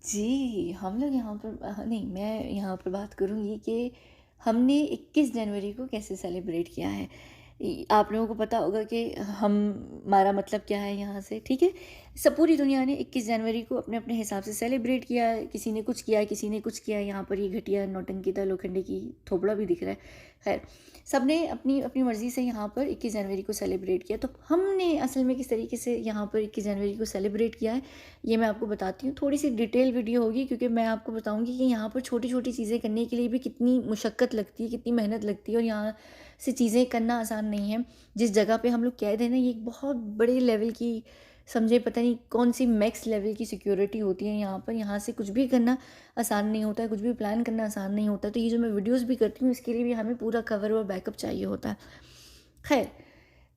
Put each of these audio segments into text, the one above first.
जी, हम लोग यहाँ पर नहीं, मैं यहाँ पर बात करूँगी कि हमने 21 जनवरी को कैसे सेलिब्रेट किया है। आप लोगों को पता होगा कि हमारा मतलब क्या है यहाँ से, ठीक है? सब पूरी दुनिया ने 21 जनवरी को अपने-अपने हिसाब से सेलिब्रेट किया है। किसी ने कुछ किया, किसी ने कुछ किया। यहाँ पर ये घटिया नौटंकीता लोखंडे की थोबड़ा भी दिख रहा है। खैर, सबने अपनी अपनी मर्ज़ी से यहाँ पर 21 जनवरी को सेलिब्रेट किया। तो हमने असल में किस तरीके से यहाँ पर 21 जनवरी को सेलिब्रेट किया है, ये मैं आपको बताती हूँ। थोड़ी-सी डिटेल वीडियो होगी क्योंकि मैं आपको बताऊँगी कि यहाँ पर छोटी-छोटी चीज़ें करने के लिए भी कितनी मुशक्कत लगती है, कितनी मेहनत लगती है और यहाँ से चीज़ें करना आसान नहीं है। जिस जगह पे हम लोग कैद हैं ना, ये एक बहुत बड़े लेवल की, समझे पता नहीं कौन-सी मैक्स लेवल की सिक्योरिटी होती है यहाँ पर। यहाँ से कुछ भी करना आसान नहीं होता है, कुछ भी प्लान करना आसान नहीं होता है। तो ये जो मैं वीडियोज़ भी करती हूँ, इसके लिए भी हमें पूरा कवर और बैकअप चाहिए होता है। खैर,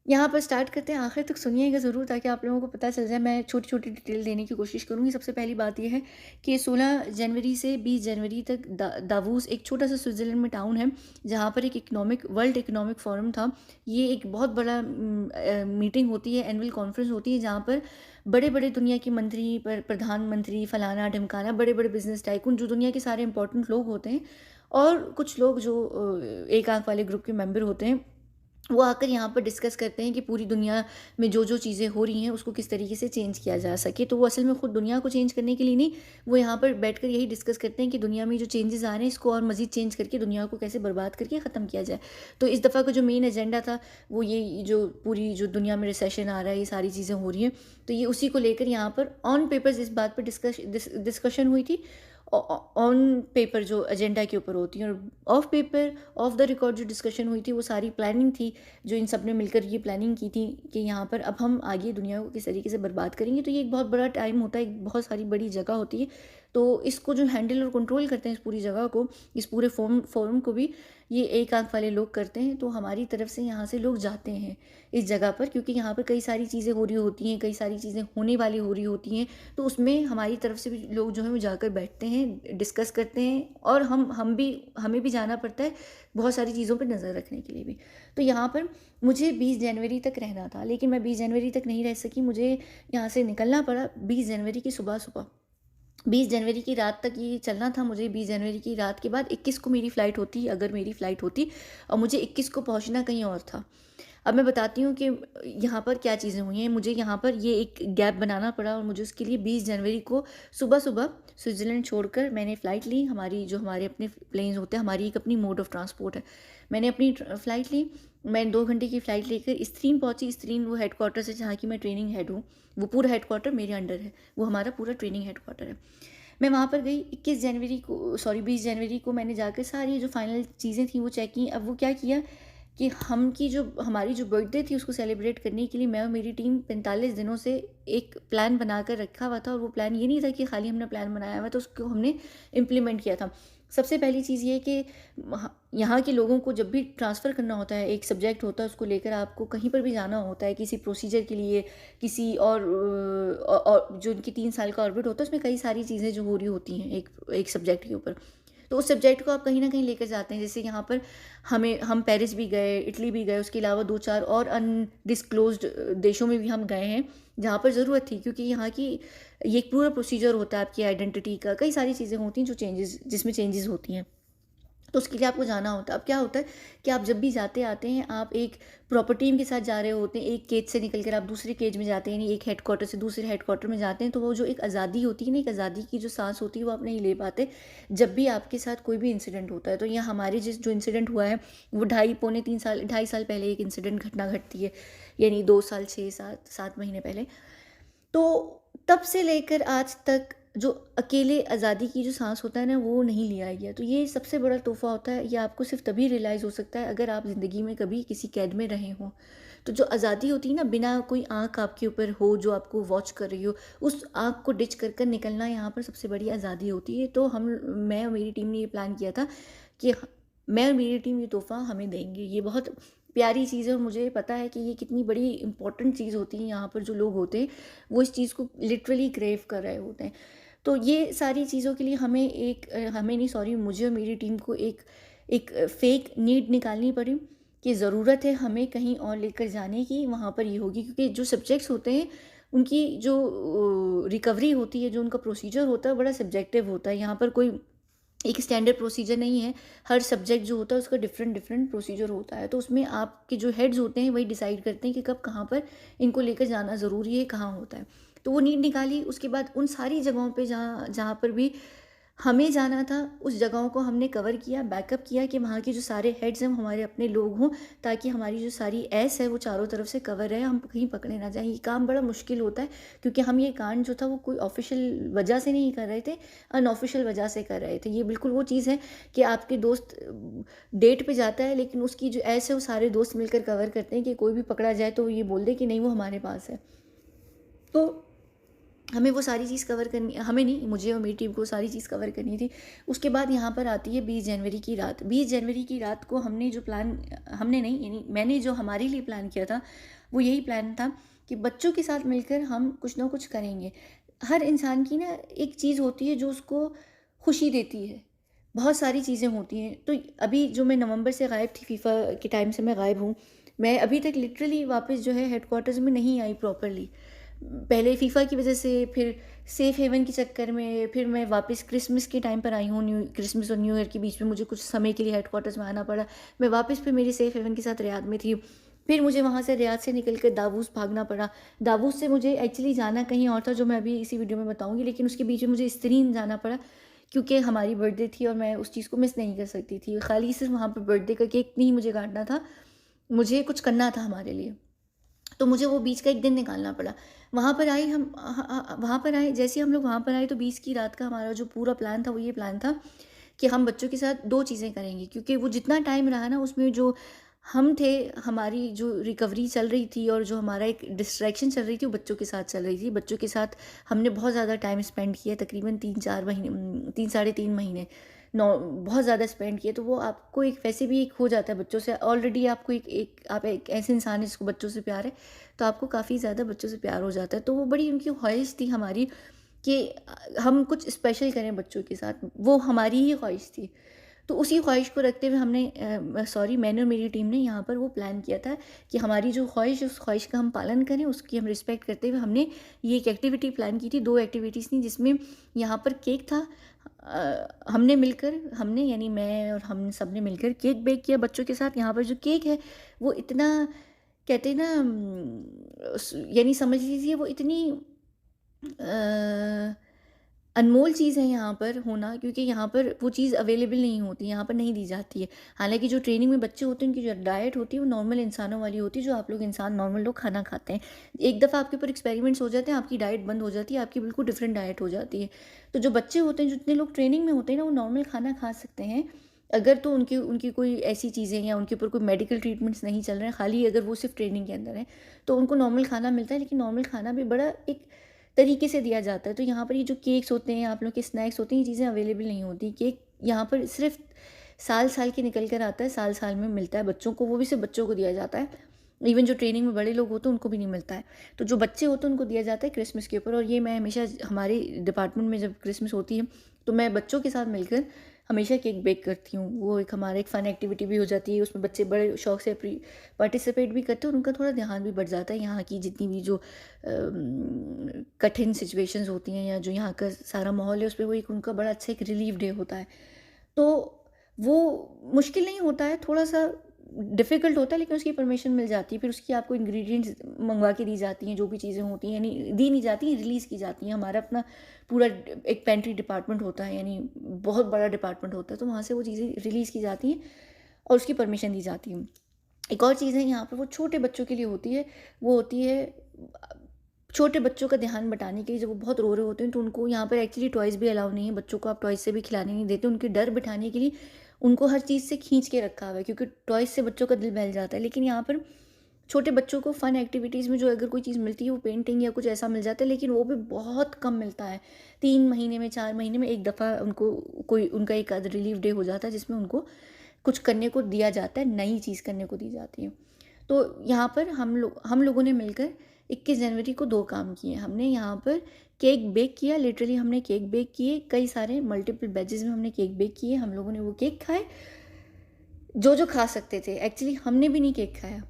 यहाँ पर स्टार्ट करते हैं, आखिर तक सुनिएगा ज़रूर ताकि आप लोगों को पता चल जाए। मैं छोटी-छोटी डिटेल देने की कोशिश करूँगी। सबसे पहली बात ये है कि 16 जनवरी से 20 जनवरी तक दावूस एक छोटा-सा स्विट्ज़रलैंड में टाउन है, जहाँ पर एक वर्ल्ड इकोनॉमिक फोरम था। ये एक बहुत बड़ा मीटिंग होती है, एनुअल कॉन्फ्रेंस होती है, जहाँ पर बड़े-बड़े दुनिया के मंत्री, प्रधानमंत्री, फलाना-ढिमकाना, बड़े-बड़े बिज़नेस टाइकून, जो दुनिया के सारे इंपॉर्टेंट लोग होते हैं और कुछ लोग जो एक आँख वाले ग्रुप के मेंबर होते हैं, वो आकर यहाँ पर डिस्कस करते हैं कि पूरी दुनिया में जो-जो चीज़ें हो रही हैं, उसको किस तरीके से चेंज किया जा सके। तो वो असल में खुद दुनिया को चेंज करने के लिए नहीं, वो यहाँ पर बैठकर यही डिस्कस करते हैं कि दुनिया में जो चेंजेज़ आ रहे हैं, इसको और मज़ीद चेंज करके दुनिया को कैसे बर्बाद करके ख़त्म किया जाए। तो इस दफ़ा का जो मेन एजेंडा था, वो ये जो पूरी जो दुनिया में रिसेशन आ रहा है, ये सारी चीज़ें हो रही हैं, तो ये उसी को लेकर यहाँ पर ऑन पेपर्स इस बात पर डिस्कशन हुई थी। ऑन पेपर जो एजेंडा के ऊपर होती हैं, और of paper, of the record जो डिस्कशन हुई थी, वो सारी प्लानिंग थी, जो इन सब ने मिलकर ये प्लानिंग की थी कि यहाँ पर अब हम आगे दुनिया को किस तरीके से बर्बाद करेंगे। तो ये एक बहुत बड़ा टाइम होता है, एक बहुत सारी बड़ी जगह होती है। तो इसको जो हैंडल और कंट्रोल करते हैं, इस पूरी जगह को, इस पूरे फोरम को भी ये एक आंख वाले लोग करते हैं। तो हमारी तरफ से यहाँ से लोग जाते हैं इस जगह पर, क्योंकि यहाँ पर कई सारी चीज़ें हो रही होती हैं, कई सारी चीज़ें होने वाली हो रही होती हैं। तो उसमें हमारी तरफ से भी लोग जो हैं वो जाकर बैठते हैं, डिस्कस करते हैं, और हमें भी जाना पड़ता है बहुत सारी चीज़ों पर नज़र रखने के लिए भी। तो यहाँ पर मुझे 20 जनवरी तक रहना था, लेकिन मैं 20 जनवरी तक नहीं रह सकी। मुझे यहाँ से निकलना पड़ा 20 जनवरी की सुबह-सुबह। 20 जनवरी की रात तक ये चलना था मुझे। 20 जनवरी की रात के बाद 21 को मेरी फ़्लाइट होती, अगर मेरी फ़्लाइट होती, और मुझे 21 को पहुँचना कहीं और था। अब मैं बताती हूँ कि यहाँ पर क्या चीज़ें हुई हैं। मुझे यहाँ पर ये एक गैप बनाना पड़ा और मुझे उसके लिए 20 जनवरी को सुबह-सुबह स्विट्ज़रलैंड छोड़कर मैंने फ़्लाइट ली। हमारे अपने प्लेन्स होते हैं, हमारी एक अपनी मोड ऑफ़ ट्रांसपोर्ट है। मैंने अपनी फ़्लाइट ली। मैं 2 घंटे की फ़्लाइट लेकर इस्त्रीन पहुँची। इस्त्रीन वो हेडक्वार्टर्स है जहाँ की मैं ट्रेनिंग हेड हूँ। वो पूरा हेडक्वार्टर मेरे अंडर है। वो हमारा पूरा ट्रेनिंग हेडक्वार्टर है। मैं वहाँ पर गई 20 जनवरी को मैंने जाकर सारी जो फाइनल चीज़ें थी वो चेक की। अब वो क्या किया कि हमारी जो बर्थडे थी उसको सेलिब्रेट करने के लिए मैं और मेरी टीम 45 दिनों से एक प्लान बनाकर रखा हुआ था, और वो प्लान ये नहीं था कि खाली हमने प्लान बनाया हुआ, तो उसको हमने इम्प्लीमेंट किया था। सबसे पहली चीज़ ये कि यहाँ के लोगों को जब भी ट्रांसफ़र करना होता है, एक सब्जेक्ट होता है, उसको लेकर आपको कहीं पर भी जाना होता है किसी प्रोसीजर के लिए, किसी और जो उनकी 3 साल का ऑर्बिट होता है, उसमें कई सारी चीज़ें जो हो रही होती हैं एक एक सब्जेक्ट के ऊपर। तो उस सब्जेक्ट को आप कहीं न कहीं लेकर जाते हैं। जैसे यहाँ पर हम पेरिस भी गए, इटली भी गए, उसके अलावा 2-4 और अनडिस्क्लोज़्ड देशों में भी हम गए हैं, जहाँ पर ज़रूरत थी, क्योंकि यहाँ की ये एक पूरा प्रोसीजर होता है आपकी आइडेंटिटी का, कई सारी चीज़ें होती हैं जिसमें चेंजेज़ होती हैं। तो उसके लिए आपको जाना होता है। अब क्या होता है कि आप जब भी जाते आते हैं, आप एक प्रॉपर टीम के साथ जा रहे होते हैं। एक केज से निकल कर आप दूसरे केज में जाते हैं, यानी एक हेडक्वार्टर से दूसरे हेडक्वार्टर में जाते हैं। तो वो जो एक आज़ादी होती है ना, एक आज़ादी की जो सांस होती है, वो आप नहीं ले पाते जब भी आपके साथ कोई भी इंसिडेंट होता है। तो यहाँ हमारे जो इंसिडेंट हुआ है, वो 2.5 साल पहले एक इंसिडेंट घटना घटती है, यानी 2 साल 6-7 महीने पहले। तो तब से लेकर आज तक जो अकेले आज़ादी की जो सांस होता है ना, वो नहीं लिया गया। तो ये सबसे बड़ा तोहफ़ा होता है। ये आपको सिर्फ तभी रियलाइज़ हो सकता है अगर आप ज़िंदगी में कभी किसी कैद में रहे हों। तो जो आज़ादी होती है ना, बिना कोई आँख आपके ऊपर हो जो आपको वॉच कर रही हो, उस आँख को डिच कर कर निकलना यहाँ पर सबसे बड़ी आज़ादी होती है। तो मैं और मेरी टीम ने ये प्लान किया था कि मैं और मेरी टीम ये तोहफ़ा हमें देंगे। ये बहुत प्यारी चीज़ है, और मुझे पता है कि ये कितनी बड़ी इम्पोर्टेंट चीज़ होती है। यहाँ पर जो लोग होते हैं, वो इस चीज़ को लिटरली क्रेव कर रहे होते हैं। तो ये सारी चीज़ों के लिए हमें नहीं, सॉरी, मुझे और मेरी टीम को एक फ़ेक नीड निकालनी पड़ी कि ज़रूरत है हमें कहीं और लेकर जाने की। वहाँ पर ये होगी, क्योंकि जो सब्जेक्ट्स होते हैं उनकी जो रिकवरी होती है, जो उनका प्रोसीजर होता है, बड़ा सब्जेक्टिव होता है। यहाँ पर कोई एक स्टैंडर्ड प्रोसीजर नहीं है। हर सब्जेक्ट जो होता है उसका डिफरेंट डिफरेंट प्रोसीजर होता है। तो उसमें आपके जो हेड्स होते हैं वही डिसाइड करते हैं कि कब कहाँ पर इनको लेकर जाना ज़रूरी है, कहाँ होता है। तो वो नीड निकाली, उसके बाद उन सारी जगहों पे जहाँ जहाँ पर भी हमें जाना था, उस जगहों को हमने कवर किया, बैकअप किया कि वहाँ के जो सारे हेड्स हैं वो हमारे अपने लोग हों, ताकि हमारी जो सारी एस है वो चारों तरफ से कवर रहे, हम कहीं पकड़े ना जाएँ। ये काम बड़ा मुश्किल होता है, क्योंकि हम ये कांड जो था वो कोई ऑफ़िशियल वजह से नहीं कर रहे थे, अनऑफ़िशियल वजह से कर रहे थे। ये बिल्कुल वो चीज़ है कि आपके दोस्त डेट पे जाता है, लेकिन उसकी जो एस है वो सारे दोस्त मिलकर कवर करते हैं कि कोई भी पकड़ा जाए तो ये बोल दे कि नहीं, वो हमारे पास है। तो हमें वो सारी चीज़ कवर करनी, हमें नहीं, मुझे और मेरी टीम को सारी चीज़ कवर करनी थी। उसके बाद यहाँ पर आती है 20 जनवरी की रात। 20 जनवरी की रात को हमने जो प्लान, हमने नहीं यानी मैंने जो हमारे लिए प्लान किया था, वो यही प्लान था कि बच्चों के साथ मिलकर हम कुछ ना कुछ करेंगे। हर इंसान की ना एक चीज़ होती है जो उसको खुशी देती है। बहुत सारी चीज़ें होती हैं। तो अभी जो मैं नवंबर से गायब थी, फीफा के टाइम से मैं गायब हूँ। मैं अभी तक लिटरली वापस जो है हेडक्वार्टर्स में नहीं आई प्रॉपर्ली। पहले फीफा की वजह से, फिर सेफ हेवन के चक्कर में, फिर मैं वापस क्रिसमस के टाइम पर आई हूँ। न्यू क्रिसमस और न्यू ईयर के बीच में मुझे कुछ समय के लिए हेडक्वार्टर्स में आना पड़ा। मैं वापस फिर मेरी सेफ हेवन के साथ रियाद में थी। फिर मुझे वहाँ से रियाद से निकल कर दावूस भागना पड़ा। दावूस से मुझे एक्चुअली जाना कहीं और था, जो मैं अभी इसी वीडियो में बताऊँगी, लेकिन उसके बीच में मुझे इस्तीरीन जाना पड़ा, क्योंकि हमारी बर्थडे थी और मैं उस चीज़ को मिस नहीं कर सकती थी। खाली सिर्फ वहाँ पर बर्थडे का केक नहीं मुझे काटना था, मुझे कुछ करना था हमारे लिए। तो मुझे वो बीच का एक दिन निकालना पड़ा। वहाँ पर आए हम, वहाँ पर आए, जैसे ही हम लोग वहाँ पर आए तो 20 की रात का हमारा जो पूरा प्लान था वो ये प्लान था कि हम बच्चों के साथ 2 चीज़ें करेंगे, क्योंकि वो जितना टाइम रहा ना उसमें जो हम थे, हमारी जो रिकवरी चल रही थी और जो हमारा एक डिस्ट्रैक्शन चल रही थी वो बच्चों के साथ चल रही थी। बच्चों के साथ हमने बहुत ज़्यादा टाइम स्पेंड किया, तकरीबन 3-4 महीने, 3 साढ़े 3 महीने, नौ बहुत ज़्यादा स्पेंड किए। तो वो आपको एक वैसे भी एक हो जाता है बच्चों से, ऑलरेडी आपको आप एक ऐसे इंसान हैं जिसको बच्चों से प्यार है, तो आपको काफ़ी ज़्यादा बच्चों से प्यार हो जाता है। तो वो बड़ी उनकी ख्वाहिश थी हमारी कि हम कुछ स्पेशल करें बच्चों के साथ, वो हमारी ही ख्वाहिश थी। तो उसी ख्वाहिश को रखते हुए हमने मैंने और मेरी टीम ने यहाँ पर वो प्लान किया था कि हमारी जो ख्वाहिश है उस ख्वाहिश का हम पालन करें, उसकी हम रिस्पेक्ट करते हुए हमने ये एक एक्टिविटी प्लान की थी। 2 एक्टिविटीज़ थी, जिसमें यहाँ पर केक था। हमने मिलकर, हमने यानी मैं और हम सब ने मिलकर केक बेक किया बच्चों के साथ। यहाँ पर जो केक है वो इतना, कहते हैं ना, यानी समझ लीजिए वो इतनी अ, अनमोल चीज़ है यहाँ पर होना, क्योंकि यहाँ पर वो चीज़ अवेलेबल नहीं होती, यहाँ पर नहीं दी जाती है। हालाँकि जो ट्रेनिंग में बच्चे होते हैं उनकी जो डाइट होती है वो नॉर्मल इंसानों वाली होती है, जो आप लोग इंसान नॉर्मल लोग खाना खाते हैं। एक दफ़ा आपके ऊपर एक्सपेरिमेंट्स हो जाते हैं, आपकी डाइट बंद हो जाती है, आपकी बिल्कुल डिफरेंट डाइट हो जाती है। तो जो बच्चे होते हैं, जितने लोग ट्रेनिंग में होते हैं ना, वो नॉर्मल खाना खा सकते हैं, अगर तो उनकी उनकी कोई ऐसी चीज़ें या उनके ऊपर कोई मेडिकल ट्रीटमेंट्स नहीं चल रहे हैं, खाली अगर वो सिर्फ ट्रेनिंग के अंदर है, तो उनको नॉर्मल खाना मिलता है। लेकिन नॉर्मल खाना भी बड़ा एक तरीके से दिया जाता है। तो यहाँ पर ये जो केक्स होते हैं, आप लोग के स्नैक्स होते हैं, ये चीज़ें अवेलेबल नहीं होती। केक यहाँ पर सिर्फ साल-साल के निकल कर आता है, साल-साल में मिलता है बच्चों को, वो भी सिर्फ बच्चों को दिया जाता है। इवन जो ट्रेनिंग में बड़े लोग होते हैं उनको भी नहीं मिलता है। तो जो बच्चे होते हैं उनको दिया जाता है क्रिसमस के ऊपर। और ये मैं हमेशा हमारे डिपार्टमेंट में जब क्रिसमस होती है तो मैं बच्चों के साथ मिलकर हमेशा केक बेक करती हूँ। वो एक हमारा एक फ़न एक्टिविटी भी हो जाती है, उसमें बच्चे बड़े शौक से पार्टिसिपेट भी करते हैं और उनका थोड़ा ध्यान भी बढ़ जाता है। यहाँ की जितनी भी जो कठिन सिचुएशंस होती हैं या जो यहाँ का सारा माहौल है, उसपे वो एक उनका बड़ा अच्छा एक रिलीफ डे होता है। तो वो मुश्किल नहीं होता है, थोड़ा-सा डिफ़िकल्ट होता है, लेकिन उसकी परमिशन मिल जाती है। फिर उसकी आपको इंग्रीडिएंट्स मँगवा के दी जाती हैं, जो भी चीज़ें होती हैं, यानी दी नहीं जाती हैं, रिलीज़ की जाती हैं। हमारा अपना पूरा एक पेंट्री डिपार्टमेंट होता है, यानी बहुत बड़ा डिपार्टमेंट होता है, तो वहाँ से वो चीज़ें रिलीज़ की जाती हैं और उसकी परमिशन दी जाती है। एक और चीज़ है यहाँ पर, वो छोटे बच्चों के लिए होती है, वो होती है छोटे बच्चों का ध्यान बटाने के लिए। जब वो बहुत रो रहे होते हैं तो उनको यहाँ पर एक्चुअली टॉयज़ भी अलाउ नहीं है, बच्चों को आप टॉयज़ से भी खिलाने नहीं देते। उनके डर बिठाने के लिए उनको हर चीज़ से खींच के रखा हुआ है, क्योंकि टॉयज़ से बच्चों का दिल बहल जाता है। लेकिन यहाँ पर छोटे बच्चों को फ़न एक्टिविटीज़ में जो अगर कोई चीज़ मिलती है वो पेंटिंग या कुछ ऐसा मिल जाता है, लेकिन वो भी बहुत कम मिलता है। 3 महीने में, 4 महीने में एक दफ़ा उनको कोई उनका एक आध रिलीफ डे हो जाता है, जिसमें उनको कुछ करने को दिया जाता है, नई चीज़ करने को दी जाती है। तो यहाँ पर हम लोगों ने मिलकर 21 जनवरी को 2 काम किए। हमने यहाँ पर केक बेक किया, लिटरली हमने केक बेक किए, कई सारे मल्टीपल बैचेज़ में हमने केक बेक किए। हम लोगों ने वो केक खाए, जो खा सकते थे। एक्चुअली हमने भी नहीं केक खाया,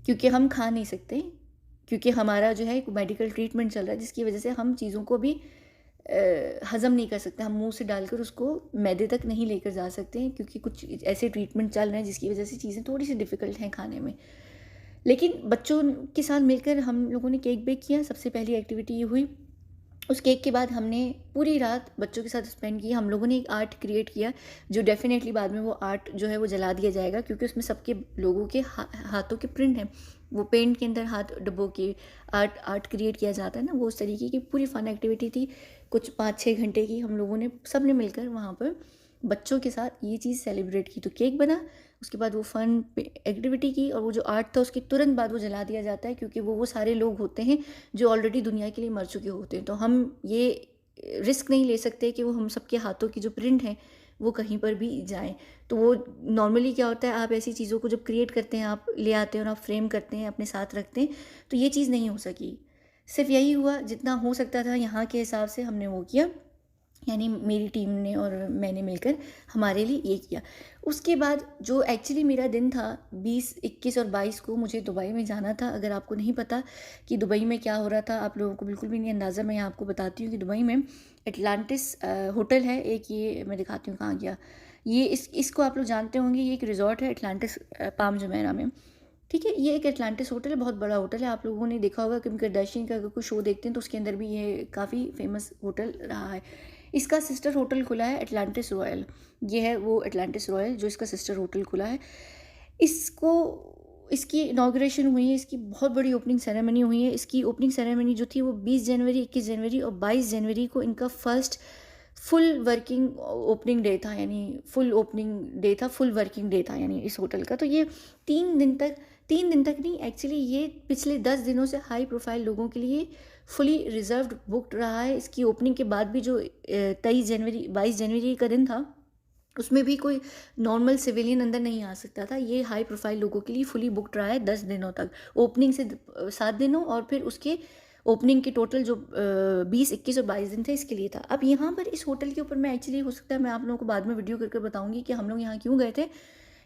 क्योंकि हम खा नहीं सकते, क्योंकि हमारा जो है एक मेडिकल ट्रीटमेंट चल रहा है जिसकी वजह से हम चीज़ों को भी हज़म नहीं कर सकते, हम मुंह से डालकर उसको मैदे तक नहीं लेकर जा सकते हैं, क्योंकि कुछ ऐसे ट्रीटमेंट चल रहे हैं जिसकी वजह से चीज़ें थोड़ी सी डिफ़िकल्ट हैं खाने में। लेकिन बच्चों के साथ मिलकर हम लोगों ने केक बेक किया, सबसे पहली एक्टिविटी ये हुई। उस केक के बाद हमने पूरी रात बच्चों के साथ स्पेंड की। हम लोगों ने एक आर्ट क्रिएट किया, जो डेफ़िनेटली बाद में वो आर्ट जो है वो जला दिया जाएगा, क्योंकि उसमें सबके लोगों के हाथों के प्रिंट हैं। वो पेंट के अंदर हाथ डुबो के आर्ट आर्ट क्रिएट किया जाता है ना, वो उस तरीके की पूरी फ़न एक्टिविटी थी। कुछ 5-6 घंटे की हम लोगों ने सब ने मिलकर वहाँ पर बच्चों के साथ ये चीज़ सेलिब्रेट की। तो केक बना, उसके बाद वो फ़न एक्टिविटी की, और वो जो आर्ट था उसके तुरंत बाद वो जला दिया जाता है, क्योंकि वो सारे लोग होते हैं जो ऑलरेडी दुनिया के लिए मर चुके होते हैं। तो हम ये रिस्क नहीं ले सकते कि वो हम सबके हाथों की जो प्रिंट है वो कहीं पर भी जाएँ। तो वो नॉर्मली क्या होता है, आप ऐसी चीज़ों को जब क्रिएट करते हैं, आप ले आते हैं और आप फ्रेम करते हैं, अपने साथ रखते हैं, तो ये चीज़ नहीं हो सकी। सिर्फ़ यही हुआ, जितना हो सकता था यहाँ के हिसाब से हमने वो किया, यानी मेरी टीम ने और मैंने मिलकर हमारे लिए ये किया। उसके बाद जो एक्चुअली मेरा दिन था 20, 21 और 22 को मुझे दुबई में जाना था। अगर आपको नहीं पता कि दुबई में क्या हो रहा था, आप लोगों को बिल्कुल भी नहीं अंदाज़ा, मैं यहाँ आपको बताती हूँ कि दुबई में एटलांटिस होटल है एक, ये मैं दिखाती हूँ कहाँ गया। ये इसको आप लोग जानते होंगे, ये एक रिज़ॉर्ट है एटलांटिस पाम जुमेयरा में। ठीक है, ये एक एटलांटिस होटल है, बहुत बड़ा होटल है। आप लोगों ने देखा होगा किम करदाशियन का अगर कोई शो देखते हैं तो उसके अंदर भी ये काफ़ी फेमस होटल रहा है। इसका सिस्टर होटल खुला है एटलांटिस रॉयल। ये है वो एटलांटिस रॉयल जो इसका सिस्टर होटल खुला है। इसको इसकी इनॉग्रेशन हुई है, इसकी बहुत बड़ी ओपनिंग सेरेमनी हुई है। इसकी ओपनिंग सेरेमनी जो थी वो 20 जनवरी, 21 जनवरी और 22 जनवरी को इनका first full working opening day था, यानी फुल ओपनिंग डे था, फुल वर्किंग डे था यानी इस होटल का। तो ये 3 दिन तक नहीं, एक्चुअली ये पिछले 10 दिनों से हाई प्रोफाइल लोगों के लिए फुली रिजर्व्ड बुक्ड रहा है। इसकी ओपनिंग के बाद भी जो 22 जनवरी का दिन था, उसमें भी कोई नॉर्मल सिविलियन अंदर नहीं आ सकता था। ये हाई प्रोफाइल लोगों के लिए फुली बुक्ड रहा है 10 दिनों तक, ओपनिंग से 7 दिनों और फिर उसके ओपनिंग के टोटल जो 20, 21 और 22 दिन थे इसके लिए था। अब यहाँ पर इस होटल के ऊपर मैं एक्चुअली, हो सकता है मैं आप लोगों को बाद में वीडियो करके बताऊँगी कि हम लोग यहाँ क्यों गए थे,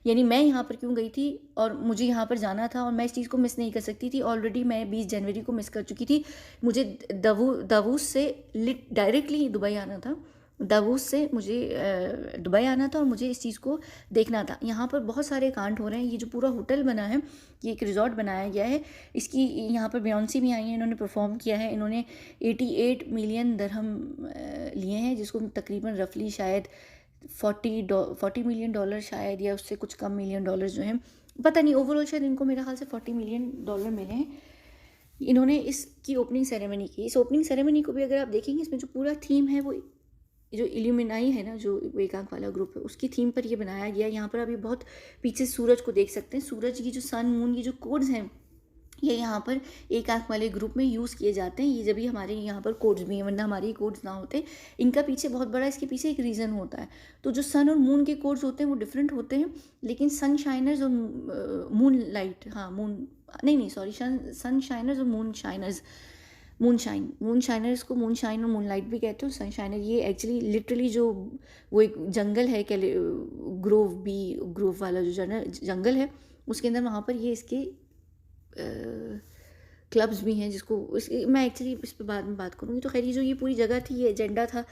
यानी मैं यहाँ पर क्यों गई थी और मुझे यहाँ पर जाना था और मैं इस चीज़ को मिस नहीं कर सकती थी। ऑलरेडी मैं 20 जनवरी को मिस कर चुकी थी। मुझे दावूस से डायरेक्टली दुबई आना था। दावूस से मुझे दुबई आना था और मुझे इस चीज़ को देखना था। यहाँ पर बहुत सारे कांड हो रहे हैं। ये जो पूरा होटल बना है, ये एक रिज़ॉर्ट बनाया गया है। इसकी यहाँ पर बियॉन्सी भी आई है, इन्होंने परफॉर्म किया है। इन्होंने 88 मिलियन दिरहम लिए हैं, जिसको तकरीबन रफली शायद 40 मिलियन डॉलर शायद, या उससे कुछ कम मिलियन डॉलर जो हैं, पता नहीं, ओवरऑल शायद इनको मेरे ख्याल से 40 मिलियन डॉलर मिले हैं। इन्होंने इसकी ओपनिंग सेरेमनी की। इस ओपनिंग सेरेमनी को भी अगर आप देखेंगे, इसमें जो पूरा थीम है वो जो इल्यूमिनाई है ना, जो वो एक आंख वाला ग्रुप है, उसकी थीम पर ये बनाया गया। यहाँ पर अभी बहुत पीछे सूरज को देख सकते हैं। सूरज की जो सन मून की जो कोड्स हैं, ये यहाँ पर एक आंख वाले ग्रुप में यूज़ किए जाते हैं। ये जब भी हमारे यहाँ पर कोड्स भी हैं, वरना हमारे कोड्स ना होते। इनका पीछे बहुत बड़ा, इसके पीछे एक रीज़न होता है। तो जो सन और मून के कोड्स होते हैं वो डिफरेंट होते हैं, लेकिन सन शाइनर्स और मून लाइट, हाँ मून नहीं सॉरी, सन शाइनर्स और मून शाइनर्स को मून शाइन और मून लाइट भी कहते हो। सन शाइनर ये एक्चुअली लिटरली जो वो एक जंगल है, ग्रोव वाला जो जंगल है, उसके अंदर वहाँ पर ये इसके क्लब्स भी हैं, जिसको मैं एक्चुअली इस पर बाद में बात करूँगी। तो खैर, ये जो ये पूरी जगह थी, ये एजेंडा था।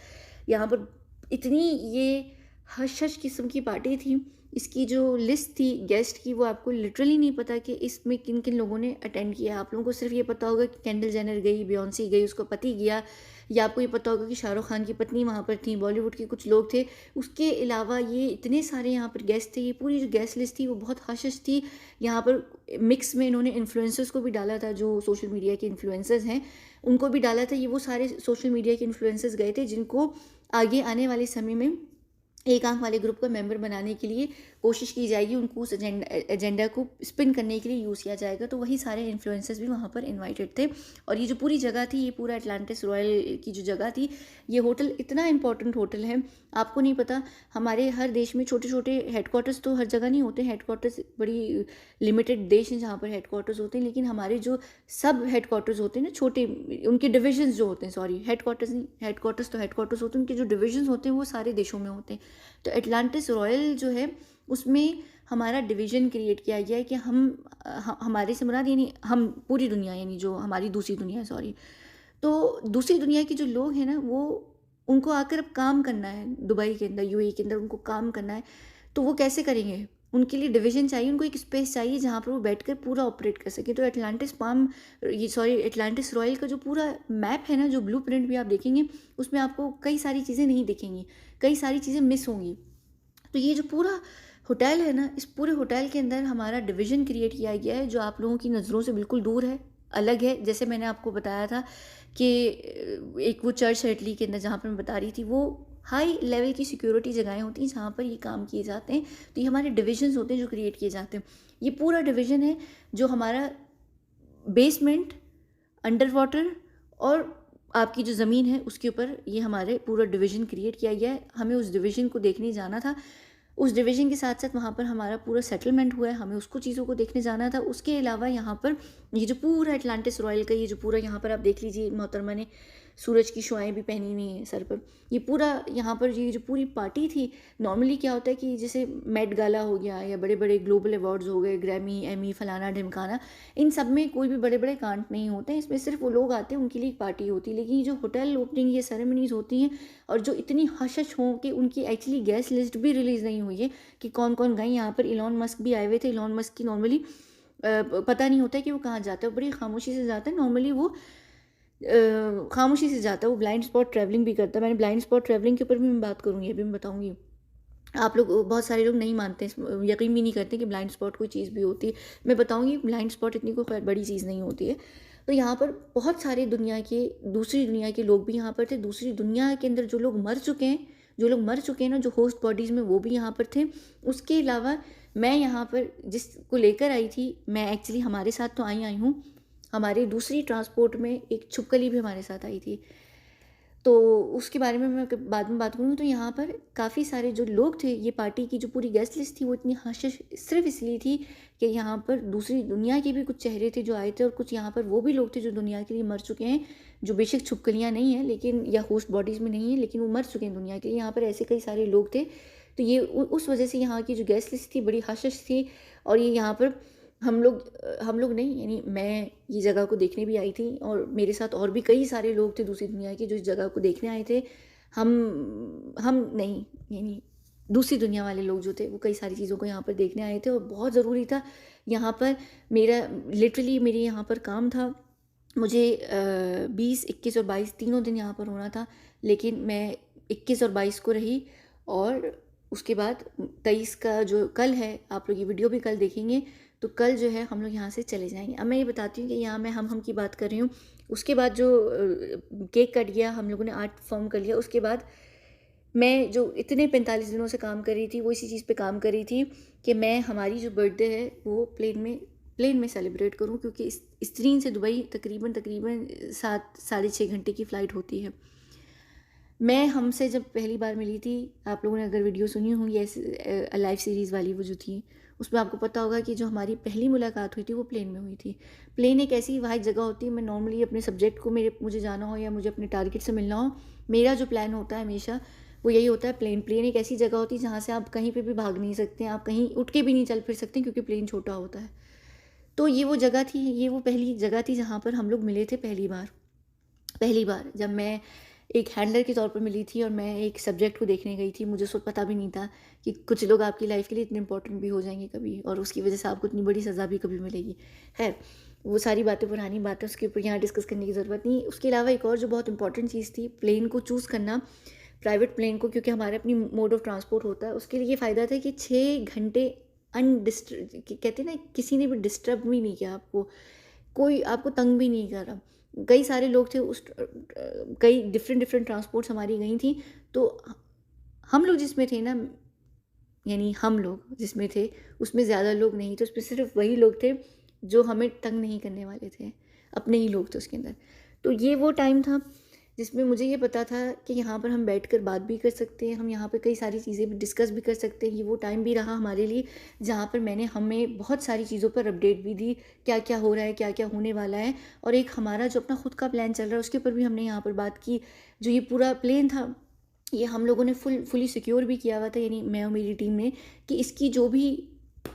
यहाँ पर इतनी ये हश हश किस्म की पार्टी थी। इसकी जो लिस्ट थी गेस्ट की, वो आपको लिटरली नहीं पता कि इसमें किन किन लोगों ने अटेंड किया। आप लोगों को सिर्फ ये पता होगा कि केंडल जेनर गई, बियॉन्सी गई, उसको पति गया, या आपको ये पता होगा कि शाहरुख खान की पत्नी वहाँ पर थी, बॉलीवुड के कुछ लोग थे। उसके अलावा ये इतने सारे यहाँ पर गेस्ट थे। ये पूरी जो गेस्ट लिस्ट थी वो बहुत हश हश थी। यहाँ पर मिक्स में इन्होंने इन्फ्लुएंसर्स को भी डाला था, जो सोशल मीडिया के इन्फ्लुएंसर्स हैं उनको भी डाला था। ये वो सारे सोशल मीडिया के इन्फ्लुएंसर्स गए थे जिनको आगे आने वाले समय में एक आंख वाले ग्रुप का मेंबर बनाने के लिए कोशिश की जाएगी, उनको उस एजेंडा को स्पिन करने के लिए यूज़ किया जाएगा। तो वही सारे इन्फ्लुएंसर्स भी वहाँ पर इनवाइटेड थे। और ये जो पूरी जगह थी, ये पूरा एटलांटिस रॉयल की जो जगह थी, ये होटल इतना इंपॉर्टेंट होटल है, आपको नहीं पता। हमारे हर देश में छोटे छोटे हेडक्वार्टर्स तो हर जगह नहीं होते, हेडक्वार्टर्स बड़ी लिमिटेड देश हैं जहाँ पर हेडक्वार्टर्स होते हैं, लेकिन हमारे जो सब हेडक्वार्टर्स होते हैं ना, छोटे उनके डिविजन्स जो होते हैं, सॉरी हेडक्वार्टर्स नहीं, हेडक्वार्टर्स तो हेडक्वार्टर्स होते हैं, उनके जो डिविजन्स होते हैं वो सारे देशों में होते हैं। तो एटलांटिस रॉयल जो है उसमें हमारा डिवीज़न क्रिएट किया गया है कि हमारे से मुराद यानी हम पूरी दुनिया, यानी जो हमारी दूसरी दुनिया है, सॉरी। तो दूसरी दुनिया के जो लोग हैं ना, वो उनको आकर अब काम करना है दुबई के अंदर, यूएई के अंदर उनको काम करना है। तो वो कैसे करेंगे? उनके लिए डिवीज़न चाहिए, उनको एक स्पेस चाहिए जहाँ पर वो बैठकर पूरा ऑपरेट कर सकें। तो एटलांटिस रॉयल का जो पूरा मैप है ना, जो ब्लूप्रिंट भी आप देखेंगे, उसमें आपको कई सारी चीज़ें नहीं दिखेंगी, कई सारी चीज़ें मिस होंगी। तो ये जो पूरा होटल है ना, इस पूरे होटल के अंदर हमारा डिवीज़न क्रिएट किया गया है जो आप लोगों की नज़रों से बिल्कुल दूर है, अलग है। जैसे मैंने आपको बताया था कि एक वो चर्च है इटली के अंदर जहाँ पे मैं बता रही थी, वो हाई लेवल की सिक्योरिटी जगहें होती हैं जहाँ पर ये काम किए जाते हैं। तो ये हमारे डिविजन्स होते हैं जो क्रिएट किए जाते हैं। ये पूरा डिवीज़न है जो हमारा बेसमेंट, अंडर वाटर और आपकी जो ज़मीन है उसके ऊपर ये हमारे पूरा डिवीज़न क्रिएट किया गया है। हमें उस डिवीज़न को देखने जाना था। उस डिवीज़न के साथ-साथ वहाँ पर हमारा पूरा सेटलमेंट हुआ है, हमें उसको चीज़ों को देखने जाना था। उसके अलावा यहाँ पर ये जो पूरा एटलांटिस रॉयल का ये जो पूरा यहाँ पर आप देख लीजिए, मोहतरमा ने सूरज की शुआएँ भी पहनी हुई हैं सर पर। ये पूरा यहाँ पर ये जो पूरी पार्टी थी, नॉर्मली क्या होता है कि जैसे मेट गाला हो गया या बड़े-बड़े ग्लोबल अवार्ड्स हो गए, ग्रैमी, एमी, फलाना-ढिमकाना, इन सब में कोई भी बड़े-बड़े कांट नहीं होते हैं। इसमें सिर्फ़ वो लोग आते हैं, उनके लिए एक पार्टी होती है। लेकिन ये जो होटल ओपनिंग ये सेरेमनीज़ होती हैं और जो इतनी हश-हश हो कि उनकी एक्चुअली गेस्ट लिस्ट भी रिलीज़ नहीं हुई है कि कौन-कौन गए। यहाँ पर इलॉन मस्क भी आए हुए थे। इलॉन मस्क की नॉर्मली पता नहीं होता है कि वो कहाँ जाता है, बड़ी खामोशी से जाता है। नॉर्मली वो खामोशी से जाता है, वो ब्लाइंड स्पॉट ट्रैवलिंग भी करता है। मैंने ब्लाइंड स्पॉट ट्रैवलिंग के ऊपर भी मैं बात करूँगी, अभी मैं बताऊँगी। आप लोग, बहुत सारे लोग नहीं मानते, यकीन भी नहीं करते कि ब्लाइंड स्पॉट कोई चीज़ भी होती है। मैं बताऊँगी ब्लाइंड स्पॉट इतनी कोई बड़ी चीज़ नहीं होती है। तो यहाँ पर बहुत सारे दूसरी दुनिया के लोग भी यहाँ पर थे। दूसरी दुनिया के अंदर जो लोग मर चुके हैं, ना, जो होस्ट बॉडीज़ में, वो भी यहाँ पर थे। उसके अलावा मैं यहाँ पर जिसको लेकर आई थी, मैं एक्चुअली हमारे साथ तो आई हूँ। हमारी दूसरी ट्रांसपोर्ट में एक छिपकली भी हमारे साथ आई थी। तो उसके बारे में मैं बाद में बात करूँगी। तो यहाँ पर काफ़ी सारे जो लोग थे, ये पार्टी की जो पूरी गेस्ट लिस्ट थी वो इतनी हाशिश सिर्फ इसलिए थी कि यहाँ पर दूसरी दुनिया के भी कुछ चेहरे थे जो आए थे और कुछ यहाँ पर वो भी लोग थे जो दुनिया के लिए मर चुके हैं, जो बेशक छिपकलियाँ नहीं हैं लेकिन, या होस्ट बॉडीज़ में नहीं है, लेकिन वो मर चुके हैं दुनिया के लिए। यहाँ पर ऐसे कई सारे लोग थे। तो ये उस वजह से यहाँ की जो गेस्ट लिस्ट थी बड़ी हाशिश थी। और ये यहाँ पर हम लोग नहीं, यानी मैं ये जगह को देखने भी आई थी और मेरे साथ और भी कई सारे लोग थे दूसरी दुनिया के जो इस जगह को देखने आए थे। हम नहीं, यानी दूसरी दुनिया वाले लोग जो थे वो कई सारी चीज़ों को यहाँ पर देखने आए थे और बहुत ज़रूरी था यहाँ पर। मेरे यहाँ पर काम था। मुझे 20, 21 और 22 तीनों दिन यहाँ पर होना था, लेकिन मैं 21 और 22 को रही। और उसके बाद 23 का जो कल है, आप लोग ये वीडियो भी कल देखेंगे, तो कल जो है हम लोग यहाँ से चले जाएंगे। अब मैं ये बताती हूँ कि यहाँ मैं हम की बात कर रही हूँ। उसके बाद जो केक कट गया, हम लोगों ने आर्ट फॉर्म कर लिया। उसके बाद मैं जो इतने 45 दिनों से काम कर रही थी, वो इसी चीज़ पे काम कर रही थी कि मैं हमारी जो बर्थडे है वो प्लेन में सेलिब्रेट करूँ, क्योंकि इस ट्रेन से दुबई तकरीबन 7 साढ़े 6 घंटे की फ़्लाइट होती है। मैं हमसे जब पहली बार मिली थी, आप लोगों ने अगर वीडियो सुनी होंगी ऐसे लाइव सीरीज़ वाली वो जो थी, उसमें आपको पता होगा कि जो हमारी पहली मुलाकात हुई थी वो प्लेन में हुई थी। प्लेन एक ऐसी वाहिद जगह होती है, मैं नॉर्मली अपने सब्जेक्ट को मुझे जाना हो या मुझे अपने टारगेट से मिलना हो, मेरा जो प्लान होता है हमेशा वो यही होता है। प्लेन एक ऐसी जगह होती है जहाँ से आप कहीं पे भी भाग नहीं सकते हैं, आप कहीं उठ के भी नहीं चल फिर सकते क्योंकि प्लेन छोटा होता है। तो ये वो जगह थी, ये वो पहली जगह थी जहाँ पर हम लोग मिले थे पहली बार जब मैं एक हैंडलर के तौर पर मिली थी और मैं एक सब्जेक्ट को देखने गई थी। मुझे पता भी नहीं था कि कुछ लोग आपकी लाइफ के लिए इतने इंपॉर्टेंट भी हो जाएंगे कभी, और उसकी वजह से आपको इतनी बड़ी सज़ा भी कभी मिलेगी। खैर, वो सारी बातें पुरानी बातें, उसके ऊपर यहाँ डिस्कस करने की ज़रूरत नहीं। उसके अलावा एक और जो बहुत इंपॉर्टेंट चीज़ थी, प्लेन को चूज़ करना, प्राइवेट प्लेन को, क्योंकि हमारे अपनी मोड ऑफ ट्रांसपोर्ट होता है। उसके लिए ये फ़ायदा था कि 6 घंटे कहते हैं ना, किसी ने भी डिस्टर्ब भी नहीं किया आपको, कोई आपको तंग भी नहीं करा। कई सारे लोग थे कई डिफरेंट ट्रांसपोर्ट्स हमारी गई थी। तो हम लोग जिसमें थे ना, यानी हम लोग जिसमें थे उसमें ज़्यादा लोग नहीं थे, उसमें सिर्फ वही लोग थे जो हमें तंग नहीं करने वाले थे, अपने ही लोग थे उसके अंदर। तो ये वो टाइम था जिसमें मुझे ये पता था कि यहाँ पर हम बैठकर बात भी कर सकते हैं, हम यहाँ पर कई सारी चीज़ें भी डिस्कस भी कर सकते हैं। ये वो टाइम भी रहा हमारे लिए जहाँ पर हमें बहुत सारी चीज़ों पर अपडेट भी दी, क्या क्या हो रहा है, क्या क्या होने वाला है। और एक हमारा जो अपना खुद का प्लान चल रहा है उसके ऊपर भी हमने यहाँ पर बात की। जो ये पूरा प्लेन था, ये हम लोगों ने फुली सिक्योर भी किया हुआ था, यानी मैं और मेरी टीम ने, कि इसकी जो भी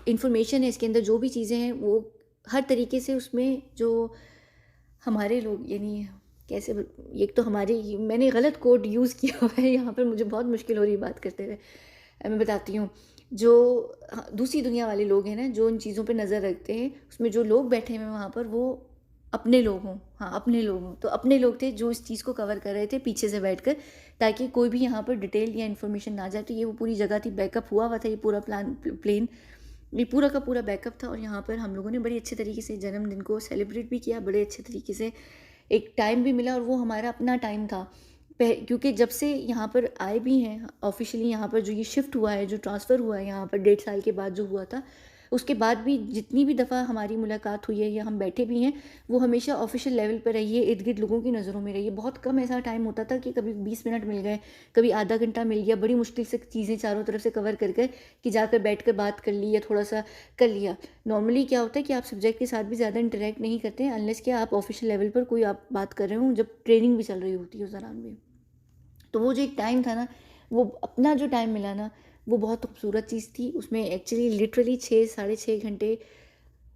इंफॉर्मेशन है, इसके अंदर जो भी चीज़ें हैं, वो हर तरीके से उसमें जो हमारे लोग, यानी कैसे एक तो हमारी, मैंने गलत कोड यूज़ किया हुआ है यहाँ पर, मुझे बहुत मुश्किल हो रही है बात करते हुए। मैं बताती हूँ। जो दूसरी दुनिया वाले लोग हैं ना, जो इन चीज़ों पे नज़र रखते हैं, उसमें जो लोग बैठे हुए हैं वहाँ पर, वो अपने लोग हों। हाँ, अपने लोग हों। तो अपने लोग थे जो इस चीज़ को कवर कर रहे थे पीछे से बैठकर, ताकि कोई भी यहाँ पर डिटेल या इन्फॉर्मेशन ना जाए। तो ये वो पूरी जगह थी, बैकअप हुआ था, ये पूरा प्लेन, ये पूरा का पूरा बैकअप था। और यहाँ पर हम लोगों ने बड़ी अच्छे तरीके से जन्मदिन को सेलिब्रेट भी किया, बड़े अच्छे तरीके से एक टाइम भी मिला, और वो हमारा अपना टाइम था। क्योंकि जब से यहाँ पर आए भी हैं ऑफ़िशियली, यहाँ पर जो ये शिफ्ट हुआ है, जो ट्रांसफ़र हुआ है यहाँ पर 1.5 साल के बाद जो हुआ था, उसके बाद भी जितनी भी दफ़ा हमारी मुलाकात हुई है या हम बैठे भी हैं, वो हमेशा ऑफ़िशियल लेवल पर रही है, इर्द-गिर्द लोगों की नज़रों में रही है। बहुत कम ऐसा टाइम होता था कि कभी 20 मिनट मिल गए, कभी आधा घंटा मिल गया, बड़ी मुश्किल से चीज़ें चारों तरफ से कवर कर कर कि जाकर बैठकर बात कर ली या थोड़ा-सा कर लिया। नॉर्मली क्या होता है कि आप सब्जेक्ट के साथ भी ज़्यादा इंटरैक्ट नहीं करते हैं, अनलेस कि आप ऑफ़िशियल लेवल पर कोई आप बात कर रहे हों, जब ट्रेनिंग भी चल रही होती है उस दौरान भी। तो वो जो एक टाइम था ना, वो अपना जो टाइम मिला ना, वो बहुत खूबसूरत चीज़ थी। उसमें एक्चुअली लिटरली 6 साढ़े 6 घंटे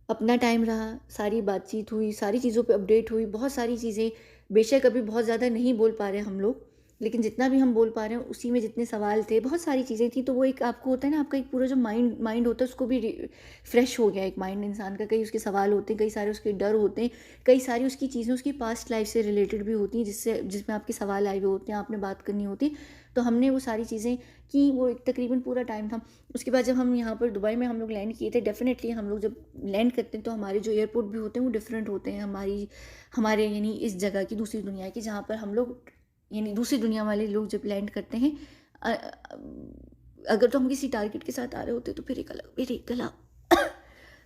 अपना टाइम रहा, सारी बातचीत हुई, सारी चीज़ों पे अपडेट हुई, बहुत सारी चीज़ें। बेशक अभी बहुत ज़्यादा नहीं बोल पा रहे हम लोग, लेकिन जितना भी हम बोल पा रहे हैं उसी में जितने सवाल थे, बहुत सारी चीज़ें थी। तो वो एक आपको होता है ना, आपका एक पूरा जो माइंड माइंड होता है उसको भी फ्रेश हो गया एक माइंड इंसान का। कई उसके सवाल होते हैं, कई सारे उसके डर होते हैं, कई सारी उसकी चीज़ें उसकी पास्ट लाइफ से रिलेटेड भी होती हैं, जिसमें आपके सवाल आए हुए होते हैं, आपने बात करनी होती। तो हमने वो सारी चीज़ें की, वो एक तकरीबन पूरा टाइम था। उसके बाद जब हम यहाँ पर दुबई में हम लोग लैंड किए थे, डेफ़िनेटली हम लोग जब लैंड करते हैं तो हमारे जो एयरपोर्ट भी होते हैं वो डिफरेंट होते हैं, हमारे यानी इस जगह की, दूसरी दुनिया की, जहाँ पर हम लोग यानी दूसरी दुनिया वाले लोग जब लैंड करते हैं, अगर तो हम किसी टारगेट के साथ आ रहे होते तो फिर एक अलग, मेरे गला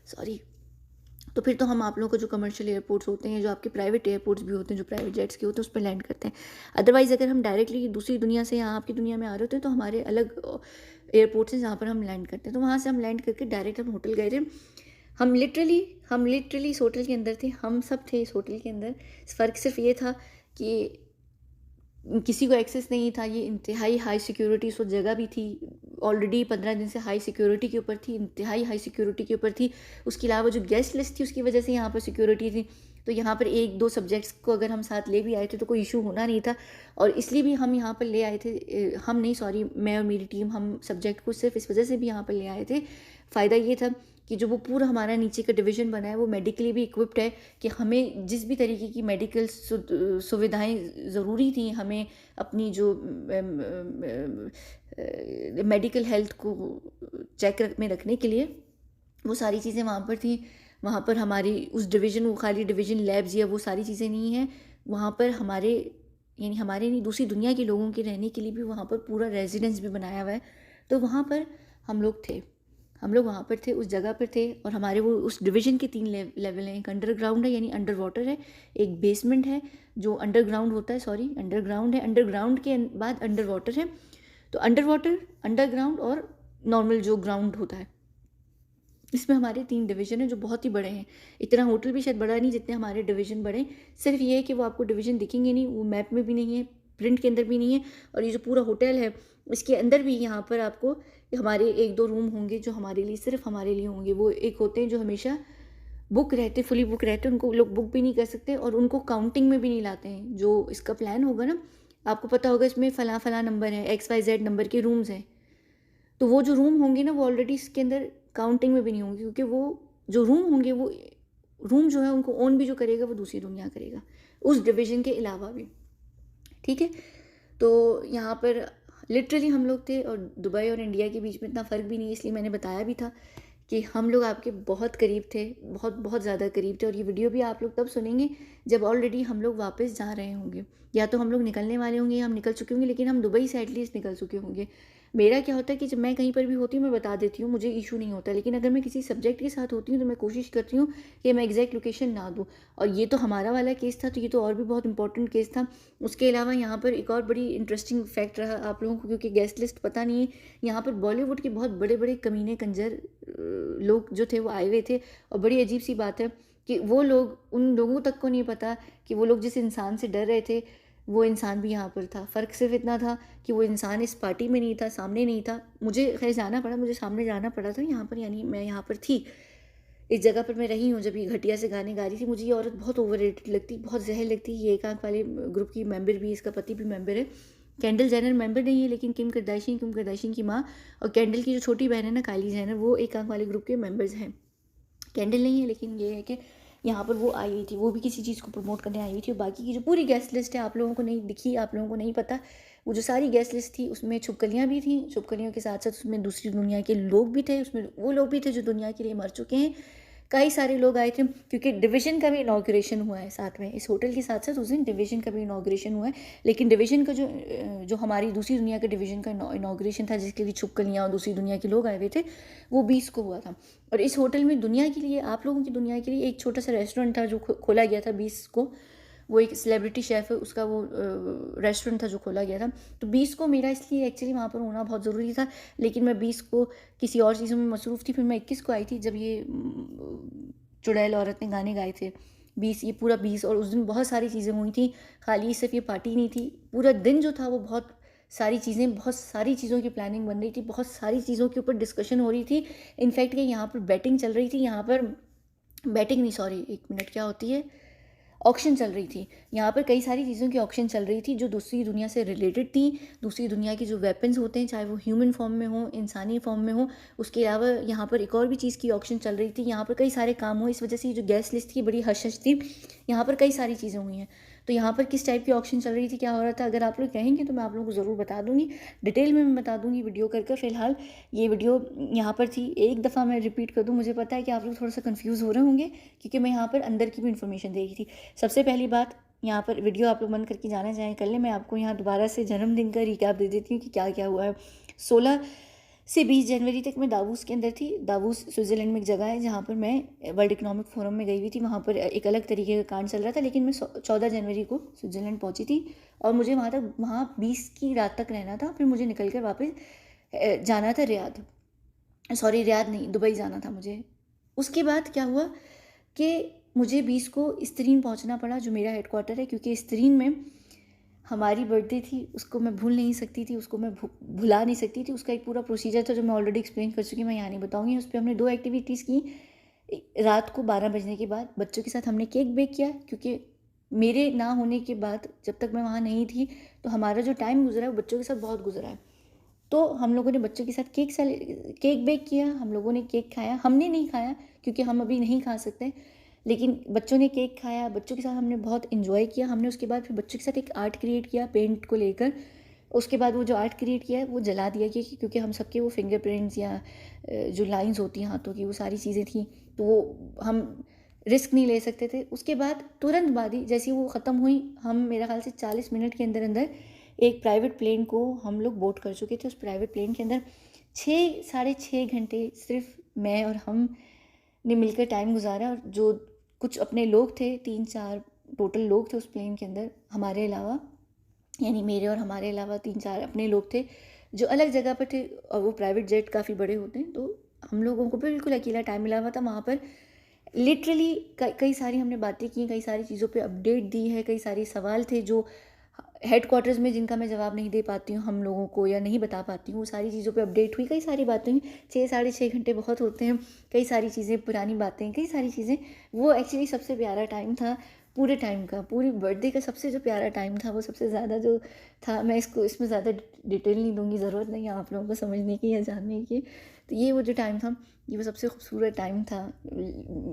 सॉरी, तो फिर तो हम आप लोगों को जो कमर्शियल एयरपोर्ट्स होते हैं, जो आपके प्राइवेट एयरपोर्ट्स भी होते हैं, जो प्राइवेट जेट्स के होते हैं, उस पर लैंड करते हैं। अदरवाइज़ अगर हम डायरेक्टली दूसरी दुनिया से यहाँ आपकी दुनिया में आ रहे होते हैं तो हमारे अलग एयरपोर्ट्स हैं जहाँ पर हम लैंड करते हैं। तो वहाँ से हम लैंड करके डायरेक्ट हम होटल गए थे। हम लिटरली इस होटल के अंदर थे, हम सब थे इस होटल के अंदर। फ़र्क सिर्फ ये था कि किसी को एक्सेस नहीं था, ये इंतहाई हाई सिक्योरिटी उस वक्त जगह भी थी, ऑलरेडी 15 दिन से हाई सिक्योरिटी के ऊपर थी, इंतहाई हाई सिक्योरिटी के ऊपर थी। उसके अलावा जो गेस्ट लिस्ट थी उसकी वजह से यहाँ पर सिक्योरिटी थी। तो यहाँ पर 1-2 सब्जेक्ट्स को अगर हम साथ ले भी आए थे तो कोई इशू होना नहीं था, और इसलिए भी हम यहाँ पर ले आए थे। हम नहीं, सॉरी, मैं और मेरी टीम, हम सब्जेक्ट को सिर्फ इस वजह से भी यहाँ पर ले आए थे। फ़ायदा ये था कि जो वो पूरा हमारा नीचे का डिवीज़न बना है वो मेडिकली भी इक्विप्ड है, कि हमें जिस भी तरीके की मेडिकल सुविधाएं ज़रूरी थी, हमें अपनी जो मेडिकल हेल्थ को चेक में रखने के लिए, वो सारी चीज़ें वहाँ पर थी। वहाँ पर हमारी उस डिवीज़न, वो खाली डिवीज़न लैब्स या वो सारी चीज़ें नहीं हैं। वहाँ पर हमारे, यानी हमारे नहीं, दूसरी दुनिया के लोगों के रहने के लिए भी वहाँ पर पूरा रेजिडेंस भी बनाया हुआ है। तो वहाँ पर हम लोग थे, हम लोग वहाँ पर थे, उस जगह पर थे। और हमारे वो उस डिवीज़न के 3 लेवल हैं। एक अंडरग्राउंड है, यानी अंडर वाटर है, एक बेसमेंट है जो अंडरग्राउंड होता है, सॉरी अंडरग्राउंड है, अंडरग्राउंड के बाद अंडर वाटर है। तो अंडर वाटर, अंडरग्राउंड और नॉर्मल जो ग्राउंड होता है, इसमें हमारे 3 डिवीज़न हैं जो बहुत ही बड़े हैं। इतना होटल भी शायद बड़ा नहीं जितने हमारे डिवीज़न बड़े हैं। सिर्फ ये है कि वो आपको डिवीज़न दिखेंगे नहीं, वो मैप में भी नहीं है, प्रिंट के अंदर भी नहीं है। और ये जो पूरा होटल है, इसके अंदर भी यहाँ पर आपको हमारे 1-2 रूम होंगे जो हमारे लिए, सिर्फ हमारे लिए होंगे। वो एक होते हैं जो हमेशा बुक रहते, फुली बुक रहते हैं, उनको लोग बुक भी नहीं कर सकते और उनको काउंटिंग में भी नहीं लाते हैं। जो इसका प्लान होगा ना, आपको पता होगा इसमें फ़लाँ-फ़लाँ नंबर है, XYZ नंबर के रूम्स हैं। तो वो जो रूम होंगे ना, वो ऑलरेडी इसके अंदर काउंटिंग में भी नहीं होंगे, क्योंकि वो जो रूम होंगे, वो रूम जो है उनको ओन भी जो करेगा वो दूसरी दुनिया करेगा, उस डिवीज़न के अलावा भी। ठीक है? तो यहाँ पर लिटरली हम लोग थे, और दुबई और इंडिया के बीच में इतना फ़र्क भी नहीं है, इसलिए मैंने बताया भी था कि हम लोग आपके बहुत करीब थे, बहुत बहुत ज़्यादा करीब थे। और ये वीडियो भी आप लोग तब सुनेंगे जब ऑलरेडी हम लोग वापस जा रहे होंगे, या तो हम लोग निकलने वाले होंगे या हम निकल चुके होंगे, लेकिन हम दुबई से एटलीस्ट निकल चुके होंगे। मेरा क्या होता है कि जब मैं कहीं पर भी होती हूँ मैं बता देती हूँ, मुझे इशू नहीं होता, लेकिन अगर मैं किसी सब्जेक्ट के साथ होती हूँ तो मैं कोशिश करती हूँ कि मैं एग्जैक्ट लोकेशन ना दूँ। और ये तो हमारा वाला केस था, तो ये तो और भी बहुत इंपॉर्टेंट केस था। उसके अलावा यहाँ पर एक और बड़ी इंटरेस्टिंग फैक्ट रहा आप लोगों को, क्योंकि गेस्ट लिस्ट पता नहीं है, यहाँ पर बॉलीवुड के बहुत बड़े बड़े कमीने कंजर लोग जो थे वो आए हुए थे। और बड़ी अजीब सी बात है कि वो लोग, उन लोगों तक को नहीं पता कि वो लोग जिस इंसान से डर रहे थे, वो इंसान भी यहाँ पर था। फ़र्क सिर्फ इतना था कि वो इंसान इस पार्टी में नहीं था, सामने नहीं था। मुझे खैर जाना पड़ा, मुझे सामने जाना पड़ा था यहाँ पर, यानी मैं यहाँ पर थी। इस जगह पर मैं रही हूँ जब ये घटिया से गाने गा रही थी। मुझे ये औरत बहुत ओवररेटेड लगती, बहुत ज़हर लगती। ये एक आंख वाले ग्रुप की मेंबर भी, इसका पति भी मेंबर है। केंडल जेनर मेंबर नहीं है, लेकिन किम करदाशियन की माँ और केंडल की जो छोटी बहन है ना, काइली जेनर, वो एक आंख वाले ग्रुप के मेंबर्स हैं। कैंडल नहीं है, लेकिन ये है कि यहाँ पर वो आई हुई थी, वो भी किसी चीज़ को प्रमोट करने आई हुई थी। और बाकी की जो पूरी गेस्ट लिस्ट है, आप लोगों को नहीं दिखी, आप लोगों को नहीं पता। वो जो सारी गेस्ट लिस्ट थी उसमें छुपकलियाँ भी थी, छुपकलियों के साथ साथ उसमें दूसरी दुनिया के लोग भी थे, उसमें वो लोग भी थे जो दुनिया के लिए मर चुके हैं। कई सारे लोग आए थे, क्योंकि डिवीज़न का भी इनॉग्रेशन हुआ है साथ में, इस होटल के साथ साथ उस दिन डिवीज़न का भी इनॉग्रेशन हुआ है। लेकिन डिवीज़न का जो हमारी दूसरी दुनिया के डिवीज़न का इनॉग्रेशन था, जिसके लिए छुपकलियाँ और दूसरी दुनिया के लोग आए हुए थे, वो 20 को हुआ था। और इस होटल में दुनिया के लिए, आप लोगों की दुनिया के लिए एक छोटा सा रेस्टोरेंट था जो खोला गया था 20 को। वो एक सेलिब्रिटी शेफ़ है, उसका वो रेस्टोरेंट था जो खोला गया था। तो 20 को मेरा इसलिए एक्चुअली वहाँ पर होना बहुत ज़रूरी था, लेकिन मैं 20 को किसी और चीज़ों में मसरूफ़ थी। फिर मैं 21 को आई थी, जब ये चुड़ैल औरत ने गाने गाए थे। 20, ये पूरा 20, और उस दिन बहुत सारी चीज़ें हुई थी, खाली सिर्फ ये पार्टी नहीं थी। पूरा दिन जो था वो बहुत सारी चीज़ें, बहुत सारी चीज़ों की प्लानिंग बन रही थी, बहुत सारी चीज़ों के ऊपर डिस्कशन हो रही थी। इनफैक्ट कि यहाँ पर बैटिंग चल रही थी, यहाँ पर बैटिंग नहीं, सॉरी, एक मिनट, क्या होती है, ऑक्शन चल रही थी। यहाँ पर कई सारी चीज़ों की ऑक्शन चल रही थी जो दूसरी दुनिया से रिलेटेड थी। दूसरी दुनिया के जो वेपन्स होते हैं, चाहे वो ह्यूमन फॉर्म में हो, इंसानी फॉर्म में हो। उसके अलावा यहाँ पर एक और भी चीज़ की ऑक्शन चल रही थी। यहाँ पर कई सारे काम हुए, इस वजह से जो गेस्ट लिस्ट थी बड़ी हश हश थी। यहाँ पर कई सारी चीज़ें हुई हैं। तो यहाँ पर किस टाइप की ऑक्शन चल रही थी, क्या हो रहा था, अगर आप लोग कहेंगे तो मैं आप लोगों को ज़रूर बता दूँगी, डिटेल में मैं बता दूँगी वीडियो कर कर। फ़िलहाल ये वीडियो यहाँ पर थी, एक दफ़ा मैं रिपीट कर दूँ। मुझे पता है कि आप लोग थोड़ा सा कन्फ्यूज़ हो रहे होंगे, क्योंकि मैं यहाँ पर अंदर की भी इन्फॉर्मेशन दे रही थी। सबसे पहली बात, यहाँ पर वीडियो आप लोग बंद करके जाना चाहें कर लें, मैं आपको यहाँ दोबारा से जन्मदिन का रिकैप दे देती हूँ कि क्या क्या हुआ है। 16 से 20 जनवरी तक मैं दावूस के अंदर थी। दावूस स्विट्ज़रलैंड में एक जगह है जहाँ पर मैं वर्ल्ड इकोनॉमिक फोरम में गई हुई थी। वहाँ पर एक अलग तरीके का कांड चल रहा था, लेकिन मैं 14 जनवरी को स्विट्ज़रलैंड पहुँची थी, और मुझे वहाँ 20 की रात तक रहना था। फिर मुझे निकल कर वापस जाना था रियाद, सॉरी रियाद नहीं, दुबई जाना था मुझे। उसके बाद क्या हुआ कि मुझे 20 को इस्त्रीन पहुंचना पड़ा, जो मेरा हेडक्वार्टर है, क्योंकि इस्त्रीन में हमारी बर्थडे थी, उसको मैं भूल नहीं सकती थी, उसको मैं भुला नहीं सकती थी। उसका एक पूरा प्रोसीजर था जो मैं ऑलरेडी एक्सप्लेन कर चुकी, मैं यहाँ नहीं बताऊँगी। उस पर हमने 2 एक्टिविटीज़ की। रात को 12 बजने के बाद बच्चों के साथ हमने केक बेक किया, क्योंकि मेरे ना होने के बाद जब तक मैं वहाँ नहीं थी, तो हमारा जो टाइम गुजरा है वो बच्चों के साथ बहुत गुजरा है। तो हम लोगों ने बच्चों के साथ केक बेक किया, हम लोगों ने केक खाया। हमने नहीं खाया क्योंकि हम अभी नहीं खा सकते, लेकिन बच्चों ने केक खाया, बच्चों के साथ हमने बहुत इन्जॉय किया। हमने उसके बाद फिर बच्चों के साथ एक आर्ट क्रिएट किया पेंट को लेकर। उसके बाद वो जो आर्ट क्रिएट किया है वो जला दिया गया, क्योंकि हम सबके वो फिंगरप्रिंट्स या जो लाइंस होती हैं हाथों की, वो सारी चीज़ें थी, तो वो हम रिस्क नहीं ले सकते थे। उसके बाद तुरंत बाद ही जैसे वो ख़त्म हुई, हम मेरा ख्याल से 40 मिनट के अंदर अंदर एक प्राइवेट प्लेन को हम लोग बोर्ड कर चुके थे। उस प्राइवेट प्लेन के अंदर 6 साढ़े 6 घंटे सिर्फ मैं और हम ने मिलकर टाइम गुजारा। और जो कुछ अपने लोग थे, 3-4 टोटल लोग थे उस प्लेन के अंदर हमारे अलावा, यानी मेरे और हमारे अलावा 3-4 अपने लोग थे जो अलग जगह पर थे। और वो प्राइवेट जेट काफ़ी बड़े होते हैं, तो हम लोगों को बिल्कुल अकेला टाइम मिला हुआ था वहाँ पर। लिटरली कई सारी हमने बातें की, कई सारी चीज़ों पे अपडेट दी है, कई सारे सवाल थे जो हेडक्वार्टर्स में जिनका मैं जवाब नहीं दे पाती हूँ हम लोगों को, या नहीं बता पाती हूँ, वो सारी चीज़ों पे अपडेट हुई, कई सारी बातें हुई। 6 साढ़े 6 घंटे बहुत होते हैं, कई सारी चीज़ें, पुरानी बातें, कई सारी चीज़ें। वो एक्चुअली सबसे प्यारा टाइम था पूरे टाइम का, पूरी बर्थडे का सबसे जो प्यारा टाइम था, वो सबसे ज़्यादा जो था, मैं इसमें ज़्यादा डिटेल नहीं दूँगी, ज़रूरत नहीं है आप लोगों को समझने की या जानने की। तो ये वो जो टाइम था, ये वो सबसे खूबसूरत टाइम था,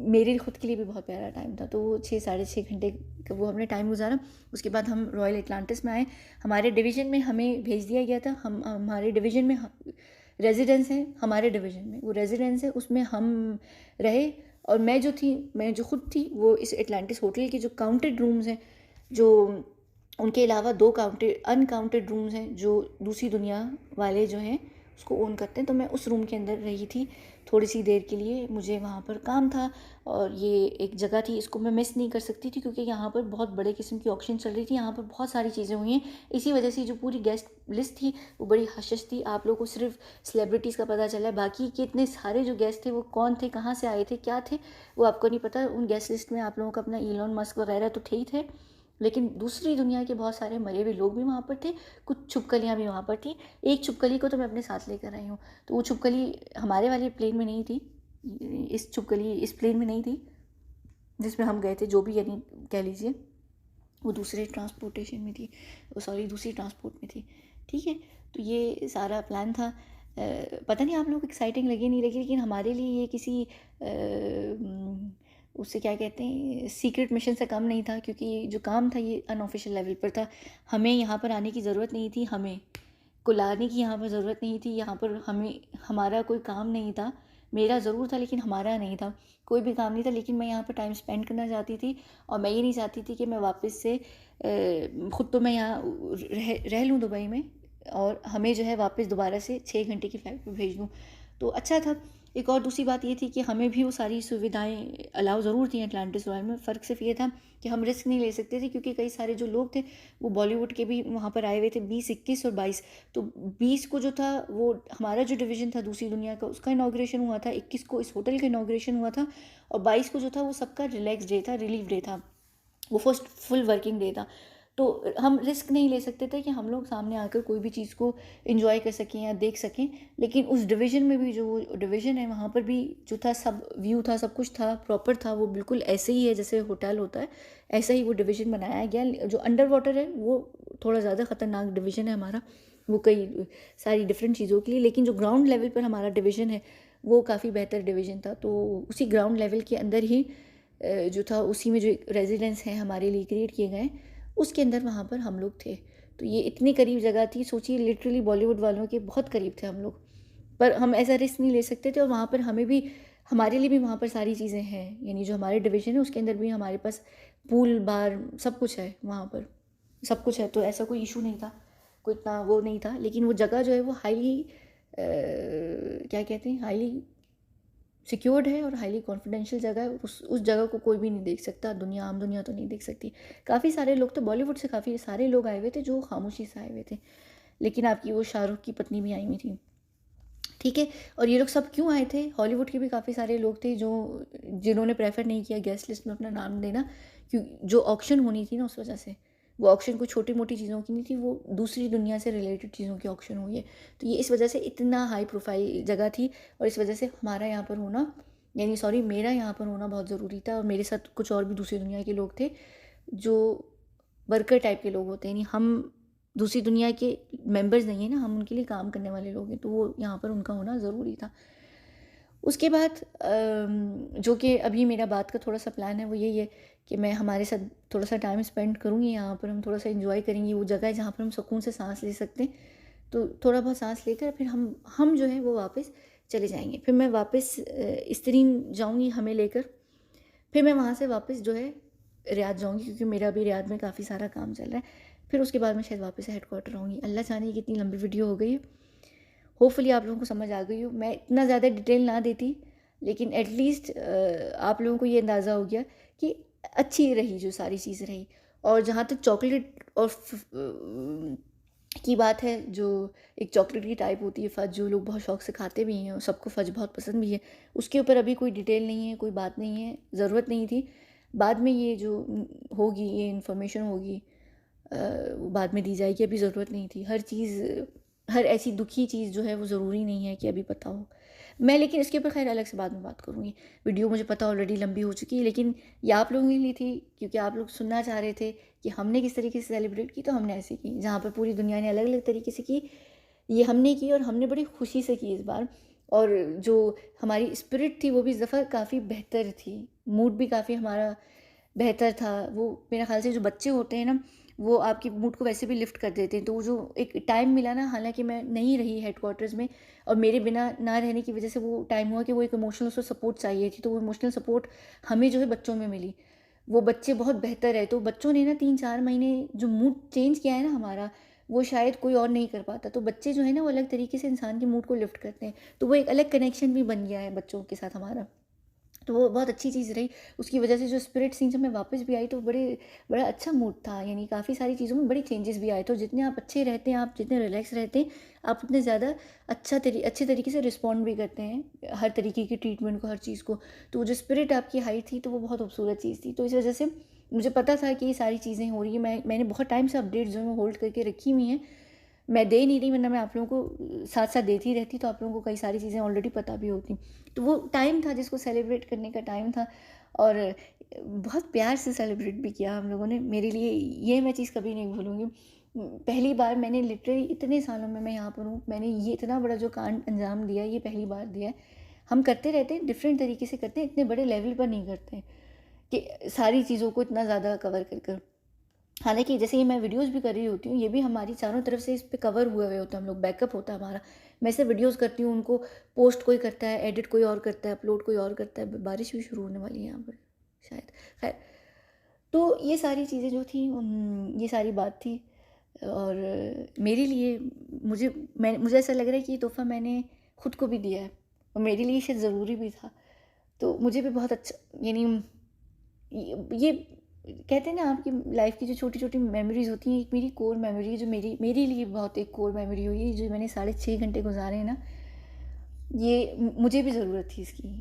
मेरे खुद के लिए भी बहुत प्यारा टाइम था। तो वो 6 साढ़े 6 घंटे का वो हमने टाइम गुजारा। उसके बाद हम रॉयल एटलांटिस में आए। हमारे डिवीज़न में हमें भेज दिया गया था, हमारे डिवीज़न में रेजिडेंस है, हमारे डिवीज़न में वो रेजिडेंस है, उसमें हम रहे। और मैं जो खुद थी, वो इस एटलांटिस होटल के जो काउंटेड रूम्स हैं, जो उनके अलावा 2 काउंटेड अनकाउंटेड रूम्स हैं जो दूसरी दुनिया वाले जो हैं उसको ओन करते हैं, तो मैं उस रूम के अंदर रही थी थोड़ी सी देर के लिए। मुझे वहाँ पर काम था, और ये एक जगह थी, इसको मैं मिस नहीं कर सकती थी, क्योंकि यहाँ पर बहुत बड़े किस्म की ऑक्शन चल रही थी, यहाँ पर बहुत सारी चीज़ें हुई हैं। इसी वजह से जो पूरी गेस्ट लिस्ट थी वो बड़ी हशश थी। आप लोगों को सिर्फ सेलिब्रिटीज़ का पता चला है, बाकी के इतने सारे जो गेस्ट थे वो कौन थे, कहाँ से आए थे, क्या थे, वो आपको नहीं पता। उन गेस्ट लिस्ट में आप लोगों का अपना इलॉन मस्क वगैरह तो थे ही थे, लेकिन दूसरी दुनिया के बहुत सारे मरे हुए लोग भी वहाँ पर थे, कुछ छिपकलियाँ भी वहाँ पर थीं। एक छिपकली को तो मैं अपने साथ लेकर आई हूँ, तो वो छिपकली हमारे वाले प्लेन में नहीं थी, इस छिपकली इस प्लेन में नहीं थी जिसमें हम गए थे, जो भी यानी कह लीजिए, वो दूसरे ट्रांसपोर्टेशन में थी, सॉरी दूसरी ट्रांसपोर्ट में थी। ठीक है, तो ये सारा प्लान था। पता नहीं आप लोगों को एक्साइटिंग लगी नहीं लगी, लेकिन हमारे लिए ये किसी उसे क्या कहते हैं, सीक्रेट मिशन से कम नहीं था, क्योंकि जो काम था ये अनऑफिशियल लेवल पर था। हमें यहाँ पर आने की ज़रूरत नहीं थी, हमें को लाने की यहाँ पर ज़रूरत नहीं थी, यहाँ पर हमें हमारा कोई काम नहीं था। मेरा ज़रूर था लेकिन हमारा नहीं था, कोई भी काम नहीं था, लेकिन मैं यहाँ पर टाइम स्पेंड करना चाहती थी। और मैं ये नहीं चाहती थी कि मैं वापस से ख़ुद तो मैं यहाँ रह लूँ दुबई में, और हमें जो है वापस दोबारा से 6 घंटे की फ़्लाइट पर भेज दूँ। तो अच्छा था। एक और दूसरी बात ये थी कि हमें भी वो सारी सुविधाएं अलाउ ज़रूर थी अटलांटिस रॉयल में। फ़र्क सिर्फ ये था कि हम रिस्क नहीं ले सकते थे, क्योंकि कई सारे जो लोग थे वो बॉलीवुड के भी वहाँ पर आए हुए थे, 20, 21 और 22। तो 20 को जो था वो हमारा जो डिवीज़न था दूसरी दुनिया का, उसका इनाग्रेशन हुआ था, 21 को इस होटल का इनाग्रेशन हुआ था, और 22 को जो था वो सबका रिलैक्स डे था, रिलीफ डे था, वो फर्स्ट फुल वर्किंग डे था। तो हम रिस्क नहीं ले सकते थे कि हम लोग सामने आकर कोई भी चीज़ को एंजॉय कर सकें या देख सकें। लेकिन उस डिवीज़न में भी जो डिवीज़न है वहाँ पर भी जो था, सब व्यू था, सब कुछ था, प्रॉपर था, वो बिल्कुल ऐसे ही है जैसे होटल होता है, ऐसा ही वो डिवीज़न बनाया गया। जो अंडर वाटर है वो थोड़ा ज़्यादा ख़तरनाक डिवीज़न है हमारा, वो कई सारी डिफरेंट चीज़ों के लिए। लेकिन जो ग्राउंड लेवल पर हमारा डिवीज़न है वो काफ़ी बेहतर डिवीज़न था। तो उसी ग्राउंड लेवल के अंदर ही जो था, उसी में जो रेजिडेंस हैं हमारे लिए क्रिएट किए गए, उसके अंदर वहाँ पर हम लोग थे। तो ये इतनी करीब जगह थी, सोचिए लिटरली बॉलीवुड वालों के बहुत करीब थे हम लोग, पर हम ऐसा रिस्क नहीं ले सकते थे। और वहाँ पर हमें भी, हमारे लिए भी वहाँ पर सारी चीज़ें हैं, यानी जो हमारे डिवीज़न है उसके अंदर भी हमारे पास पूल बार सब कुछ है, वहाँ पर सब कुछ है, तो ऐसा कोई इशू नहीं था, कोई इतना वो नहीं था। लेकिन वो जगह जो है वो हाईली क्या कहते हैं, हाईली सिक्योर्ड है और हाईली कॉन्फिडेंशियल जगह है। उस जगह को कोई भी नहीं देख सकता, दुनिया, आम दुनिया तो नहीं देख सकती। काफ़ी सारे लोग तो बॉलीवुड से काफ़ी सारे लोग आए हुए थे जो खामोशी से आए हुए थे, लेकिन आपकी वो शाहरुख की पत्नी भी आई हुई थी। ठीक है, और ये लोग सब क्यों आए थे, हॉलीवुड के भी काफ़ी सारे लोग थे जो जिन्होंने प्रेफर नहीं किया गेस्ट लिस्ट में अपना नाम देना, क्यों जो ऑक्शन होनी थी ना, उस वजह से। वो ऑक्शन कोई छोटी मोटी चीज़ों की नहीं थी, वो दूसरी दुनिया से रिलेटेड चीज़ों की ऑक्शन हुई है। तो ये इस वजह से इतना हाई प्रोफाइल जगह थी, और इस वजह से हमारा यहाँ पर होना, यानी सॉरी मेरा यहाँ पर होना बहुत ज़रूरी था। और मेरे साथ कुछ और भी दूसरी दुनिया के लोग थे, जो वर्कर टाइप के लोग होते हैं, यानी हम दूसरी दुनिया के मेंबर्स नहीं है ना, हम उनके लिए काम करने वाले लोग हैं, तो वो यहाँ पर उनका होना ज़रूरी था। उसके बाद जो कि अभी मेरा बात का थोड़ा सा प्लान है वो यही है कि मैं हमारे साथ थोड़ा सा टाइम स्पेंड करूँगी यहाँ पर, हम थोड़ा सा एंजॉय करेंगे। वो जगह है जहाँ पर हम सुकून से सांस ले सकते हैं, तो थोड़ा बहुत सांस लेकर फिर हम जो है वो वापस चले जाएंगे। फिर मैं वापस इस्तीरीन जाऊँगी हमें लेकर, फिर मैं वहाँ से वापस जो है रियाद जाऊँगी, क्योंकि मेरा अभी रियाद में काफ़ी सारा काम चल रहा है। फिर उसके बाद मैं शायद वापस हेडक्वार्टर आऊँगी। अल्लाह जाने कितनी लंबी वीडियो हो गई है, होपफुली आप लोगों को समझ आ गई हो। मैं इतना ज़्यादा डिटेल ना देती, लेकिन एटलीस्ट आप लोगों को ये अंदाज़ा हो गया कि अच्छी रही जो सारी चीज़ रही। और जहाँ तक चॉकलेट और की बात है, जो एक चॉकलेट की टाइप होती है फ़ज, जो लोग बहुत शौक से खाते भी हैं और सबको फ़ज बहुत पसंद भी है, उसके ऊपर अभी कोई डिटेल नहीं है, कोई बात नहीं है, ज़रूरत नहीं थी। बाद में ये जो होगी, ये इन्फॉर्मेशन होगी, वो बाद में दी जाएगी, अभी ज़रूरत नहीं थी। हर चीज़, हर ऐसी दुखी चीज़ जो है वो ज़रूरी नहीं है कि अभी पता हो। मैं लेकिन इसके ऊपर खैर अलग से बाद में बात करूँगी। वीडियो मुझे पता ऑलरेडी लंबी हो चुकी है, लेकिन ये आप लोगों के लिए थी, क्योंकि आप लोग सुनना चाह रहे थे कि हमने किस तरीके से सेलिब्रेट की, तो हमने ऐसे की। जहाँ पर पूरी दुनिया ने अलग अलग तरीके से की, ये हमने की, और हमने बड़ी खुशी से की इस बार। और जो हमारी स्पिरिट थी वो भी इस दफ़ा काफ़ी बेहतर थी, मूड भी काफ़ी हमारा बेहतर था। वो मेरे ख़्याल से जो बच्चे होते हैं ना, वो आपकी मूड को वैसे भी लिफ्ट कर देते हैं। तो वो जो एक टाइम मिला ना, हालांकि मैं नहीं रही हेडक्वार्टर्स में, और मेरे बिना ना रहने की वजह से वो टाइम हुआ कि वो एक इमोशनल उसको सपोर्ट चाहिए थी, तो वो इमोशनल सपोर्ट हमें जो है बच्चों में मिली। वो बच्चे बहुत बेहतर है, तो बच्चों ने ना 3-4 महीने जो मूड चेंज किया है ना हमारा, वो शायद कोई और नहीं कर पाता। तो बच्चे जो है ना वो अलग तरीके से इंसान के मूड को लिफ्ट करते हैं, तो वो एक अलग कनेक्शन भी बन गया है बच्चों के साथ हमारा। तो वो बहुत अच्छी चीज़ रही। उसकी वजह से जो स्पिरिट थी, जब मैं वापस भी आई तो बड़ा अच्छा मूड था, यानी काफ़ी सारी चीज़ों में बड़े चेंजेस भी आए। तो जितने आप अच्छे रहते हैं, आप जितने रिलैक्स रहते हैं, आप उतने ज़्यादा अच्छे तरीके से रिस्पॉन्ड भी करते हैं हर तरीके की ट्रीटमेंट को, हर चीज़ को। तो वो जो स्पिरिट आपकी हाई थी, तो वो बहुत खूबसूरत चीज़ थी। तो इस वजह से मुझे पता था कि ये सारी चीज़ें हो रही हैं, मैंने बहुत टाइम से अपडेट जो है वो होल्ड करके रखी हुई हैं। मैं दे नहीं रही, वरना मैं आप लोगों को साथ-साथ देती रहती, तो आप लोगों को कई सारी चीज़ें ऑलरेडी पता भी होती। तो वो टाइम था जिसको सेलिब्रेट करने का टाइम था, और बहुत प्यार से सेलिब्रेट भी किया हम लोगों ने। मेरे लिए ये मैं चीज़ कभी नहीं भूलूँगी। पहली बार मैंने लिटरली इतने सालों में मैं यहाँ पर हूँ, मैंने ये इतना बड़ा जो कांड अंजाम दिया, ये पहली बार दिया है। हम करते रहते हैं, डिफरेंट तरीके से करते हैं, इतने बड़े लेवल पर नहीं करते हैं कि सारी चीज़ों को इतना ज़्यादा कवर कर कर। हालाँकि जैसे ये मैं वीडियोज़ भी कर रही होती हूँ, ये भी हमारी चारों तरफ से इस पे कवर हुए हुए होते हैं हम लोग, बैकअप होता है हमारा। मैं ऐसे वीडियोज़ करती हूँ, उनको पोस्ट कोई करता है, एडिट कोई और करता है, अपलोड कोई और करता है। बारिश भी शुरू होने वाली है यहाँ पर शायद। खैर, तो ये सारी चीज़ें जो थी, ये सारी बात थी। और मेरे लिए, मुझे ऐसा लग रहा है कि ये तोहफ़ा मैंने खुद को भी दिया है, और मेरे लिए शायद ज़रूरी भी था। तो मुझे भी बहुत अच्छा, यानी ये कहते हैं ना, आपकी लाइफ की जो छोटी-छोटी मेमोरीज़ होती हैं, एक मेरी कोर मेमोरी है जो मेरी मेरे लिए बहुत एक कोर मेमोरी हुई है, जो मैंने साढ़े 6 घंटे गुज़ारे हैं ना, ये मुझे भी ज़रूरत थी इसकी,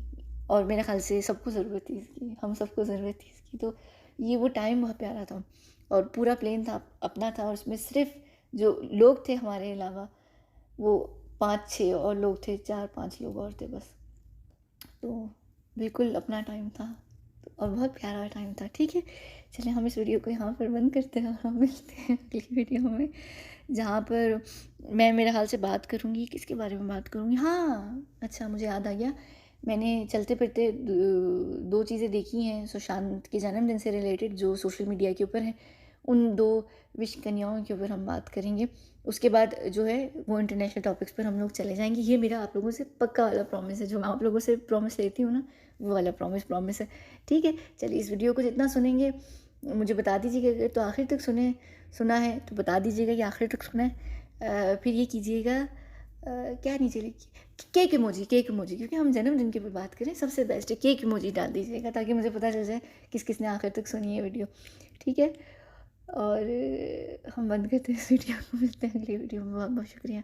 और मेरे ख़्याल से सबको ज़रूरत थी इसकी, हम सबको ज़रूरत थी इसकी। तो ये वो टाइम बहुत प्यारा था, और पूरा प्लेन था, अपना था, और उसमें सिर्फ़ जो लोग थे हमारे अलावा, वो 5-6 और लोग थे, 4-5 लोग और थे बस। तो बिल्कुल अपना टाइम था, और बहुत प्यारा टाइम था। ठीक है, चलिए हम इस वीडियो को यहाँ पर बंद करते हैं, और हम मिलते हैं अगली वीडियो में, जहाँ पर मैं मेरे हाल से बात करूँगी। किसके बारे में बात करूँगी? हाँ, अच्छा, मुझे याद आ गया। मैंने चलते-फिरते 2 चीज़ें देखी हैं सुशांत के जन्मदिन से रिलेटेड, जो सोशल मीडिया के ऊपर हैं। उन 2 विश कन्याओं के ऊपर हम बात करेंगे। उसके बाद जो है वो इंटरनेशनल टॉपिक्स पर हम लोग चले जाएँगे। ये मेरा आप लोगों से पक्का वाला प्रॉमिस है, जो मैं आप लोगों से प्रॉमिस लेती हूँ ना, वो वाला प्रॉमिस है। ठीक है? चलिए, इस वीडियो को जितना सुनेंगे मुझे बता दीजिएगा, अगर तो आखिर तक सुना है तो बता दीजिएगा कि आखिर तक सुना है। फिर ये कीजिएगा, क्या नीचे लिखिए, केक इमोजी, क्योंकि हम जन्मदिन के ऊपर बात करें, सबसे बेस्ट है केक इमोजी डाल दीजिएगा, ताकि मुझे पता चल जाए किस ने आखिर तक सुनी है वीडियो। ठीक है? और हम बंद करते हैं इस वीडियो को, मिलते हैं अगली वीडियो में। बहुत बहुत शुक्रिया।